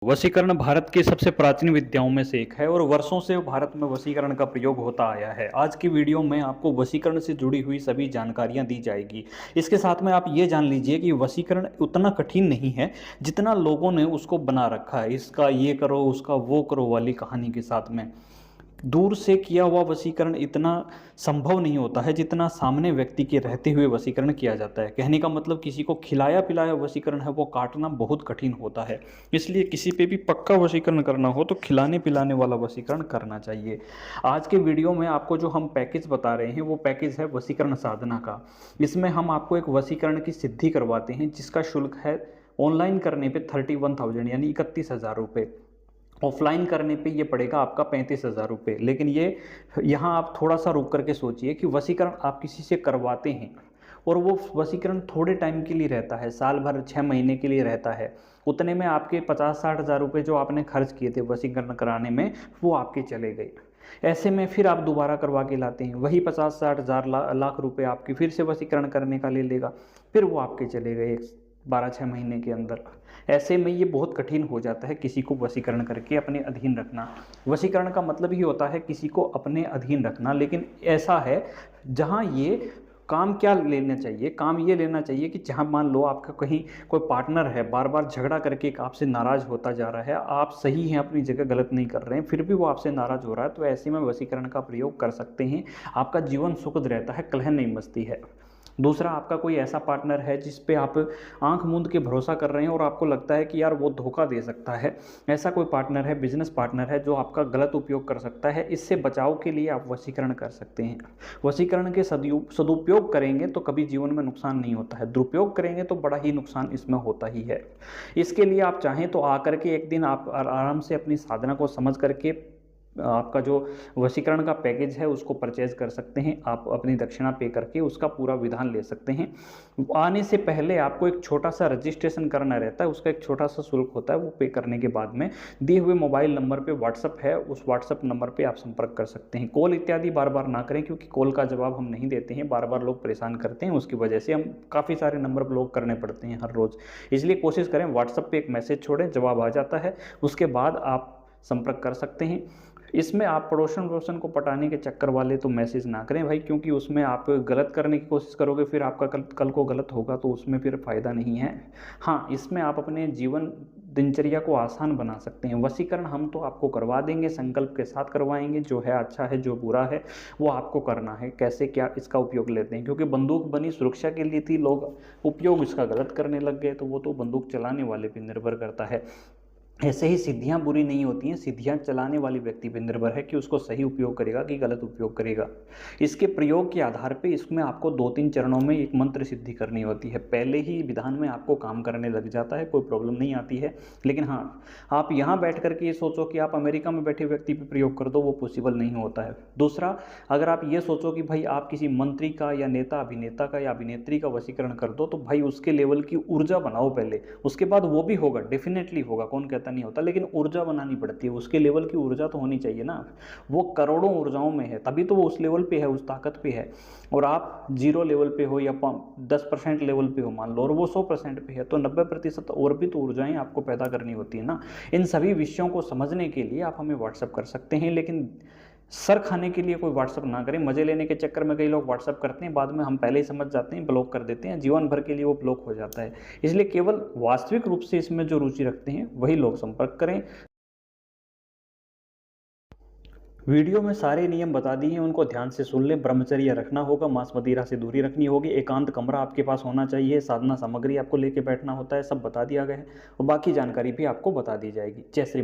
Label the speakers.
Speaker 1: वशीकरण भारत की सबसे प्राचीन विद्याओं में से एक है और वर्षों से भारत में वशीकरण का प्रयोग होता आया है। आज की वीडियो में आपको वशीकरण से जुड़ी हुई सभी जानकारियां दी जाएगी। इसके साथ में आप ये जान लीजिए कि वशीकरण उतना कठिन नहीं है जितना लोगों ने उसको बना रखा है। इसका ये करो उसका वो करो वाली कहानी के साथ में दूर से किया हुआ वशीकरण इतना संभव नहीं होता है जितना सामने व्यक्ति के रहते हुए वशीकरण किया जाता है। कहने का मतलब किसी को खिलाया पिलाया वशीकरण है वो काटना बहुत कठिन होता है। इसलिए किसी पे भी पक्का वशीकरण करना हो तो खिलाने पिलाने वाला वशीकरण करना चाहिए। आज के वीडियो में आपको जो हम पैकेज बता रहे हैं वो पैकेज है वशीकरण साधना का। इसमें हम आपको एक वशीकरण की सिद्धि करवाते हैं जिसका शुल्क है ऑनलाइन करने पे 31,000 यानी 31,000 रुपये। ऑफलाइन करने पे ये पड़ेगा आपका 35,000 रुपये। लेकिन ये यहाँ आप थोड़ा सा रुक करके सोचिए कि वशीकरण आप किसी से करवाते हैं और वो वशीकरण थोड़े टाइम के लिए रहता है, साल भर 6 महीने के लिए रहता है। उतने में आपके 50-60 हज़ार रुपये जो आपने खर्च किए थे वशीकरण कराने में वो आपके चले गए। ऐसे में फिर आप दोबारा करवा के लाते हैं, वही 50-60 हज़ार लाख रुपये आपकी फिर से वशीकरण करने का ले लेगा, फिर वो आपके चले गए 12-6 महीने के अंदर। ऐसे में ये बहुत कठिन हो जाता है किसी को वशीकरण करके अपने अधीन रखना। वशीकरण का मतलब ही होता है किसी को अपने अधीन रखना। लेकिन ऐसा है जहाँ ये काम क्या लेना चाहिए, काम ये लेना चाहिए कि जहाँ मान लो आपका कहीं कोई पार्टनर है बार बार झगड़ा करके आपसे नाराज़ होता जा रहा है, आप सही हैं अपनी जगह गलत नहीं कर रहे हैं फिर भी वो आपसे नाराज़ हो रहा है, तो ऐसे में वशीकरण का प्रयोग कर सकते हैं। आपका जीवन सुखद रहता है, कलह नहीं मचती है। दूसरा, आपका कोई ऐसा पार्टनर है जिस पे आप आंख मूंद के भरोसा कर रहे हैं और आपको लगता है कि यार वो धोखा दे सकता है, ऐसा कोई पार्टनर है, बिजनेस पार्टनर है जो आपका गलत उपयोग कर सकता है, इससे बचाव के लिए आप वशीकरण कर सकते हैं। वशीकरण के सदुपयोग करेंगे तो कभी जीवन में नुकसान नहीं होता है, दुरुपयोग करेंगे तो बड़ा ही नुकसान इसमें होता ही है। इसके लिए आप चाहें तो आकर के एक दिन आप आराम से अपनी साधना को समझ करके आपका जो वशीकरण का पैकेज है उसको परचेज कर सकते हैं। आप अपनी दक्षिणा पे करके उसका पूरा विधान ले सकते हैं। आने से पहले आपको एक छोटा सा रजिस्ट्रेशन करना रहता है, उसका एक छोटा सा शुल्क होता है, वो पे करने के बाद में दिए हुए मोबाइल नंबर पे व्हाट्सअप है, उस व्हाट्सअप नंबर पे आप संपर्क कर सकते हैं। कॉल इत्यादि बार बार ना करें क्योंकि कॉल का जवाब हम नहीं देते हैं, बार बार लोग परेशान करते हैं, उसकी वजह से हम काफ़ी सारे नंबर ब्लॉक करने पड़ते हैं हर रोज़। इसलिए कोशिश करें व्हाट्सअप पर एक मैसेज छोड़ें, जवाब आ जाता है, उसके बाद आप संपर्क कर सकते हैं। इसमें आप पड़ोसन वड़ोसन को पटाने के चक्कर वाले तो मैसेज ना करें भाई, क्योंकि उसमें आप गलत करने की कोशिश करोगे फिर आपका कल को गलत होगा तो उसमें फिर फ़ायदा नहीं है। हाँ, इसमें आप अपने जीवन दिनचर्या को आसान बना सकते हैं। वशीकरण हम तो आपको करवा देंगे, संकल्प के साथ करवाएंगे, जो है अच्छा है जो बुरा है वो आपको करना है। कैसे क्या इसका उपयोग लेते हैं, क्योंकि बंदूक बनी सुरक्षा के लिए थी, लोग उपयोग इसका गलत करने लग गए तो वो तो बंदूक चलाने वाले पर निर्भर करता है। ऐसे ही सिद्धियां बुरी नहीं होती हैं, सिद्धियां चलाने वाले व्यक्ति पर निर्भर है कि उसको सही उपयोग करेगा कि गलत उपयोग करेगा। इसके प्रयोग के आधार पे इसमें आपको 2-3 चरणों में एक मंत्र सिद्धि करनी होती है। पहले ही विधान में आपको काम करने लग जाता है, कोई प्रॉब्लम नहीं आती है। लेकिन हाँ, आप यहाँ बैठ करके ये सोचो कि आप अमेरिका में बैठे व्यक्ति पर प्रयोग कर दो, वो पॉसिबल नहीं होता है। दूसरा, अगर आप ये सोचो कि भाई आप किसी मंत्री का या नेता अभिनेता का या अभिनेत्री का वशीकरण कर दो, तो भाई उसके लेवल की ऊर्जा बनाओ पहले, उसके बाद वो भी होगा, डेफिनेटली होगा, कौन कहता नहीं होता, लेकिन ऊर्जा बनानी पड़ती है। उसके लेवल की ऊर्जा तो होनी चाहिए ना, वो करोड़ों ऊर्जाओं में है तभी तो वो उस लेवल पे है, उस ताकत पे है। और आप 0 लेवल पे हो या 10% लेवल पे हो मान लो, और वो 100% पे है, तो 90% और भी तो ऊर्जाएं आपको पैदा करनी होती है ना। इन सभी विषयों को समझने के लिए आप हमें व्हाट्सअप कर सकते हैं, लेकिन सर खाने के लिए कोई व्हाट्सअप ना करें। मजे लेने के चक्कर में कई लोग व्हाट्सअप करते हैं, बाद में हम पहले ही समझ जाते हैं, ब्लॉक कर देते हैं, जीवन भर के लिए वो ब्लॉक हो जाता है। इसलिए केवल वास्तविक रूप से इसमें जो रुचि रखते हैं वही लोग संपर्क करें। वीडियो में सारे नियम बता दिए हैं, उनको ध्यान से सुन लें। ब्रह्मचर्य रखना होगा, मांस मदिरा से दूरी रखनी होगी, एकांत कमरा आपके पास होना चाहिए, साधना सामग्री आपको लेके बैठना होता है, सब बता दिया गया है और बाकी जानकारी भी आपको बता दी जाएगी। जय श्री